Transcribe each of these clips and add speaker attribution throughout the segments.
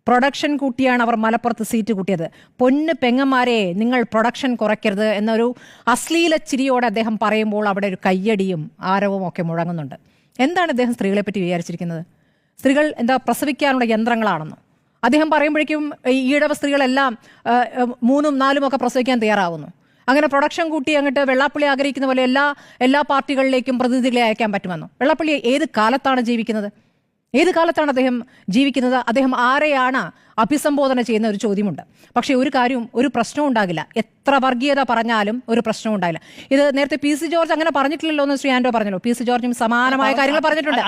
Speaker 1: Production കൂട്ടിയാണ് അവർ മലപ്പുറത്ത് seat കൂട്ടിയത്. പൊന്ന് പെങ്ങന്മാരെ, നിങ്ങൾ പ്രൊഡക്ഷൻ കുറയ്ക്കരുത് എന്നൊരു അശ്ലീല ചിരിയോടെ അദ്ദേഹം പറയുമ്പോൾ അവിടെ ഒരു കയ്യടിയും ആരവവും ഒക്കെ മുഴങ്ങുന്നുണ്ട്. എന്താണ് അദ്ദേഹം സ്ത്രീകളെ പറ്റി വിചാരിച്ചിരിക്കുന്നത്? സ്ത്രീകൾ എന്താ പ്രസവിക്കാനുള്ള യന്ത്രങ്ങളാണെന്നോ? അദ്ദേഹം പറയുമ്പോഴേക്കും ഈഴവ സ്ത്രീകളെല്ലാം 3ഉം 4ഉം ഒക്കെ പ്രസവിക്കാൻ തയ്യാറാവുന്നു. അങ്ങനെ പ്രൊഡക്ഷൻ കൂട്ടി അങ്ങോട്ട് വെള്ളാപ്പള്ളി ആഗ്രഹിക്കുന്ന പോലെ എല്ലാ പാർട്ടികളിലേക്കും പ്രതിനിധികളെ അയക്കാൻ പറ്റുമെന്നോ? വെള്ളാപ്പള്ളി ഏത് കാലത്താണ് ജീവിക്കുന്നത്? ഏത് കാലത്താണ് അദ്ദേഹം ജീവിക്കുന്നത്? അദ്ദേഹം ആരെയാണ് അഭിസംബോധന ചെയ്യുന്ന ഒരു ചോദ്യമുണ്ട്. പക്ഷേ ഒരു കാര്യവും, ഒരു പ്രശ്നവും ഉണ്ടാകില്ല. എത്ര വർഗീയത പറഞ്ഞാലും ഒരു പ്രശ്നവും ഉണ്ടായില്ല. ഇത് നേരത്തെ പി സി ജോർജ് അങ്ങനെ പറഞ്ഞിട്ടില്ലല്ലോ എന്ന് ശ്രീ ആൻഡോ പറഞ്ഞല്ലോ. പി സി ജോർജും സമാനമായ കാര്യങ്ങൾ പറഞ്ഞിട്ടുണ്ട്.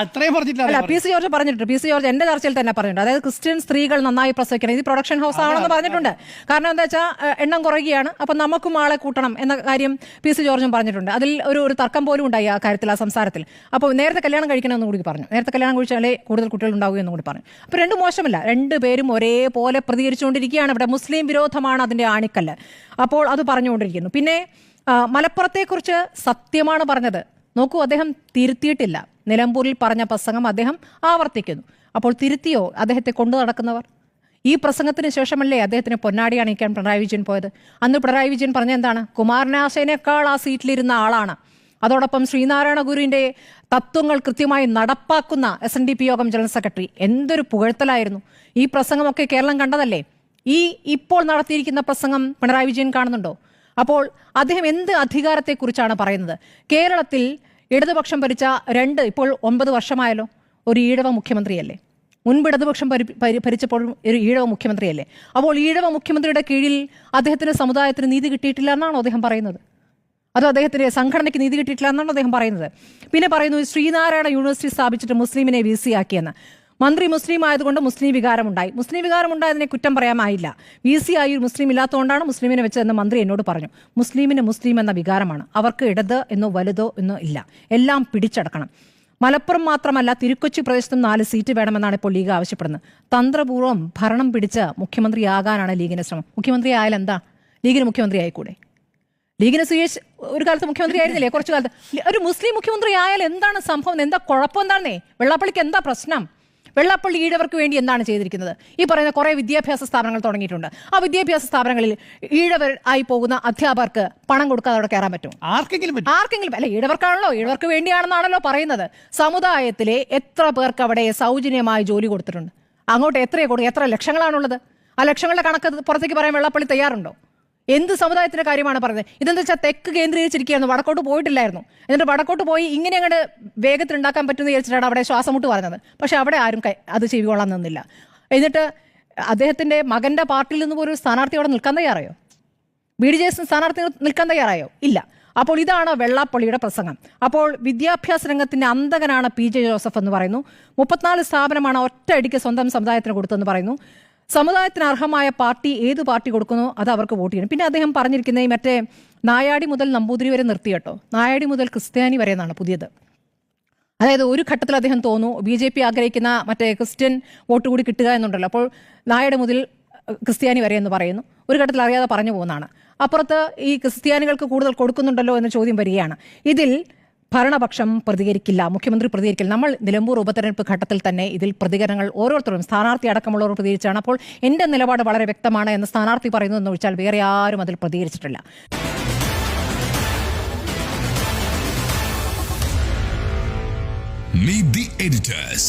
Speaker 1: അല്ല, പി സി ജോർജ് പറഞ്ഞിട്ടുണ്ട്. പി സി ജോർജ് എന്റെ ചർച്ചയിൽ തന്നെ പറഞ്ഞിട്ടുണ്ട്. അതായത് ക്രിസ്ത്യൻ സ്ത്രീകൾ നന്നായി പ്രസവിക്കണം, ഇത് പ്രൊഡക്ഷൻ ഹൗസ് ആണെന്ന് പറഞ്ഞിട്ടുണ്ട്. കാരണം എന്താ വെച്ചാൽ എണ്ണം കുറയുകയാണ്, അപ്പം നമുക്കും ആളെ കൂട്ടണം എന്ന കാര്യം പി സി ജോർജും പറഞ്ഞിട്ടുണ്ട്. അതിൽ ഒരു തർക്കം പോലും ഉണ്ടായി ആ കാര്യത്തിൽ, ആ സംസാരത്തിൽ. അപ്പോൾ നേരത്തെ കല്യാണം കഴിക്കണമെന്ന് കൂടി പറഞ്ഞു. നേരത്തെ കല്യാണം കഴിച്ചാലേ കൂടുതൽ കുട്ടികൾ ഉണ്ടാവുകയെന്നും കൂടി പറഞ്ഞു. അപ്പോൾ രണ്ടും മോശമല്ല. രണ്ടുപേരും ഒരേപോലെ പ്രതികരിച്ചുകൊണ്ടിരിക്കുകയാണ്. ഇവിടെ മുസ്ലിം വിരോധമാണ് അതിൻ്റെ ആണിക്കല്ല്. അപ്പോൾ അത് പറഞ്ഞുകൊണ്ടിരിക്കുന്നു. പിന്നെ മലപ്പുറത്തെക്കുറിച്ച് സത്യമാണ് പറഞ്ഞത്. നോക്കൂ, അദ്ദേഹം തിരുത്തിയിട്ടില്ല. നിലമ്പൂരിൽ പറഞ്ഞ പ്രസംഗം അദ്ദേഹം ആവർത്തിക്കുന്നു. അപ്പോൾ തിരുത്തിയോ അദ്ദേഹത്തെ കൊണ്ടു നടക്കുന്നവർ? ഈ പ്രസംഗത്തിന് ശേഷമല്ലേ അദ്ദേഹത്തിന് പൊന്നാടി അണിയിക്കാൻ പിണറായി വിജയൻ പോയത്? അന്ന് പിണറായി വിജയൻ പറഞ്ഞ എന്താണ്? കുമാരനാശേനേക്കാൾ ആ സീറ്റിലിരുന്ന ആളാണ്. അതോടൊപ്പം ശ്രീനാരായണ ഗുരുവിൻ്റെ തത്വങ്ങൾ കൃത്യമായി നടപ്പാക്കുന്ന SNDP യോഗം ജനറൽ സെക്രട്ടറി. എന്തൊരു പുകഴ്ത്തലായിരുന്നു! ഈ പ്രസംഗമൊക്കെ കേരളം കണ്ടതല്ലേ? ഇപ്പോൾ നടത്തിയിരിക്കുന്ന പ്രസംഗം പിണറായി വിജയൻ കാണുന്നുണ്ടോ? അപ്പോൾ അദ്ദേഹം എന്ത് അധികാരത്തെക്കുറിച്ചാണ് പറയുന്നത്? കേരളത്തിൽ ഇടതുപക്ഷം ഭരിച്ച ഇപ്പോൾ 9 വർഷമായല്ലോ. ഒരു ഈഴവ മുഖ്യമന്ത്രിയല്ലേ? മുൻപ് ഇടതുപക്ഷം ഭരിച്ചപ്പോഴും ഒരു ഈഴവ മുഖ്യമന്ത്രിയല്ലേ? അപ്പോൾ ഈഴവ മുഖ്യമന്ത്രിയുടെ കീഴിൽ അദ്ദേഹത്തിന് സമുദായത്തിന് നീതി കിട്ടിയിട്ടില്ല എന്നാണോ അദ്ദേഹം പറയുന്നത്? അതോ അദ്ദേഹത്തിന്റെ സംഘടനയ്ക്ക് നീതി കിട്ടിയിട്ടില്ല എന്നാണോ അദ്ദേഹം പറയുന്നത്? പിന്നെ പറയുന്നു ശ്രീനാരായണ യൂണിവേഴ്സിറ്റി സ്ഥാപിച്ചിട്ട് മുസ്ലിമിനെ VC ആക്കിയെന്ന്. മന്ത്രി മുസ്ലിം ആയതുകൊണ്ട് മുസ്ലിം വികാരമുണ്ടായി. മുസ്ലിം വികാരമുണ്ടായതിനെ കുറ്റം പറയാമായില്ല. VC ആയി ഒരു മുസ്ലിം ഇല്ലാത്തതുകൊണ്ടാണ് മുസ്ലിമിനെ വെച്ചതെന്ന് മന്ത്രി എന്നോട് പറഞ്ഞു. മുസ്ലിമിന് മുസ്ലിം എന്ന വികാരമാണ്. അവർക്ക് ഇടത് എന്നോ വലുതോ എന്നോ ഇല്ല. എല്ലാം പിടിച്ചടക്കണം. മലപ്പുറം മാത്രമല്ല, തിരുക്കൊച്ചി പ്രദേശത്തും 4 സീറ്റ് വേണമെന്നാണ് ഇപ്പോൾ ലീഗ് ആവശ്യപ്പെടുന്നത്. തന്ത്രപൂർവ്വം ഭരണം പിടിച്ച് മുഖ്യമന്ത്രിയാകാനാണ് ലീഗിന്റെ ശ്രമം. മുഖ്യമന്ത്രി ആയാൽ എന്താ? ലീഗിന് മുഖ്യമന്ത്രി ആയിക്കൂടെ? ലീഗിന് സുയേഷ് ഒരു കാലത്ത് മുഖ്യമന്ത്രി ആയിരുന്നില്ലേ? കുറച്ചു കാലത്ത്. ഒരു മുസ്ലിം മുഖ്യമന്ത്രി ആയാൽ എന്താണ് സംഭവം? എന്താ കുഴപ്പം? എന്താണേ വെള്ളാപ്പള്ളിക്ക് എന്താ പ്രശ്നം? വെള്ളാപ്പള്ളി ഈഴവർക്ക് വേണ്ടി എന്താണ് ചെയ്തിരിക്കുന്നത്? ഈ പറയുന്ന കുറേ വിദ്യാഭ്യാസ സ്ഥാപനങ്ങൾ തുടങ്ങിയിട്ടുണ്ട്. ആ വിദ്യാഭ്യാസ സ്ഥാപനങ്ങളിൽ ഈഴവർ ആയി പോകുന്ന അധ്യാപകർക്ക് പണം കൊടുക്കാതെ അവിടെ കയറാൻ പറ്റും? ആർക്കെങ്കിലും അല്ല, ഈഴവർക്കാണല്ലോ, ഈഴവർക്ക് വേണ്ടിയാണെന്നാണല്ലോ പറയുന്നത്. സമുദായത്തിലെ എത്ര പേർക്ക് അവിടെ സൗജന്യമായി ജോലി കൊടുത്തിട്ടുണ്ട്? അങ്ങോട്ട് എത്ര ലക്ഷങ്ങളാണുള്ളത്? ആ ലക്ഷങ്ങളുടെ കണക്ക് പുറത്തേക്ക് പറയാൻ വെള്ളാപ്പള്ളി തയ്യാറുണ്ടോ? എന്ത് സമുദായത്തിന്റെ കാര്യമാണ് പറയുന്നത്? ഇതെന്താ വെച്ചാൽ തെക്ക് കേന്ദ്രീകരിച്ചിരിക്കുകയായിരുന്നു, വടക്കോട്ട് പോയിട്ടില്ലായിരുന്നു. എന്നിട്ട് വടക്കോട്ട് പോയി ഇങ്ങനെ അങ്ങോട്ട് വേഗത്തിൽ ഉണ്ടാക്കാൻ പറ്റുമെന്ന് വിചാരിച്ചിട്ടാണ് അവിടെ ശ്വാസം മുട്ട് പറഞ്ഞത്. പക്ഷെ അവിടെ ആരും അത് ചെവികൊള്ളാൻ നിന്നില്ല. എന്നിട്ട് അദ്ദേഹത്തിന്റെ മകന്റെ പാർട്ടിയിൽ നിന്ന് പോലും ഒരു സ്ഥാനാർത്ഥി അവിടെ നിൽക്കാൻ തയ്യാറായോ? BDJS സ്ഥാനാർത്ഥി നിൽക്കാൻ തയ്യാറായോ? ഇല്ല. അപ്പോൾ ഇതാണ് വെള്ളാപ്പള്ളിയുടെ പ്രസംഗം. അപ്പോൾ വിദ്യാഭ്യാസ രംഗത്തിന്റെ അന്തകനാണ് PJ ജോസഫ് എന്ന് പറയുന്നു. 34 സ്ഥാപനമാണ് ഒറ്റയടിക്ക് സ്വന്തം സമുദായത്തിന് കൊടുത്തെന്ന് പറയുന്നു. സമുദായത്തിന് അർഹമായ പാർട്ടി ഏത് പാർട്ടി കൊടുക്കുന്നോ അത് അവർക്ക് വോട്ട് ചെയ്യണം. പിന്നെ അദ്ദേഹം പറഞ്ഞിരിക്കുന്നത് മറ്റേ നായാടി മുതൽ നമ്പൂതിരി വരെ നിർത്തി കേട്ടോ. നായാടി മുതൽ ക്രിസ്ത്യാനി വരെ എന്നാണ് പുതിയത്. അതായത് ഒരു ഘട്ടത്തിൽ അദ്ദേഹം തോന്നുന്നു BJP ആഗ്രഹിക്കുന്ന മറ്റേ ക്രിസ്ത്യൻ വോട്ട് കൂടി കിട്ടുക എന്നുണ്ടല്ലോ. അപ്പോൾ നായാടി മുതൽ ക്രിസ്ത്യാനി വരെ എന്ന് പറയുന്നു. ഒരു ഘട്ടത്തിൽ അറിയാതെ പറഞ്ഞു പോകുന്നതാണ്. അപ്പുറത്ത് ഈ ക്രിസ്ത്യാനികൾക്ക് കൂടുതൽ കൊടുക്കുന്നുണ്ടല്ലോ എന്ന ചോദ്യം വരികയാണ്. ഇതിൽ ഭരണപക്ഷം പ്രതികരിക്കില്ല, മുഖ്യമന്ത്രി പ്രതികരിക്കില്ല. നമ്മൾ നിലമ്പൂർ ഉപതെരഞ്ഞെടുപ്പ് ഘട്ടത്തിൽ തന്നെ ഇതിൽ പ്രതികരണങ്ങൾ ഓരോരുത്തരും, സ്ഥാനാർത്ഥി അടക്കമുള്ളവർ പ്രതികരിച്ചാണ്. അപ്പോൾ എൻ്റെ നിലപാട് വളരെ വ്യക്തമാണ് എന്ന് സ്ഥാനാർത്ഥി പറയുന്നതെന്ന് ഒഴിച്ചാൽ വേറെ ആരും അതിൽ പ്രതികരിച്ചിട്ടില്ല.
Speaker 2: Meet the editors.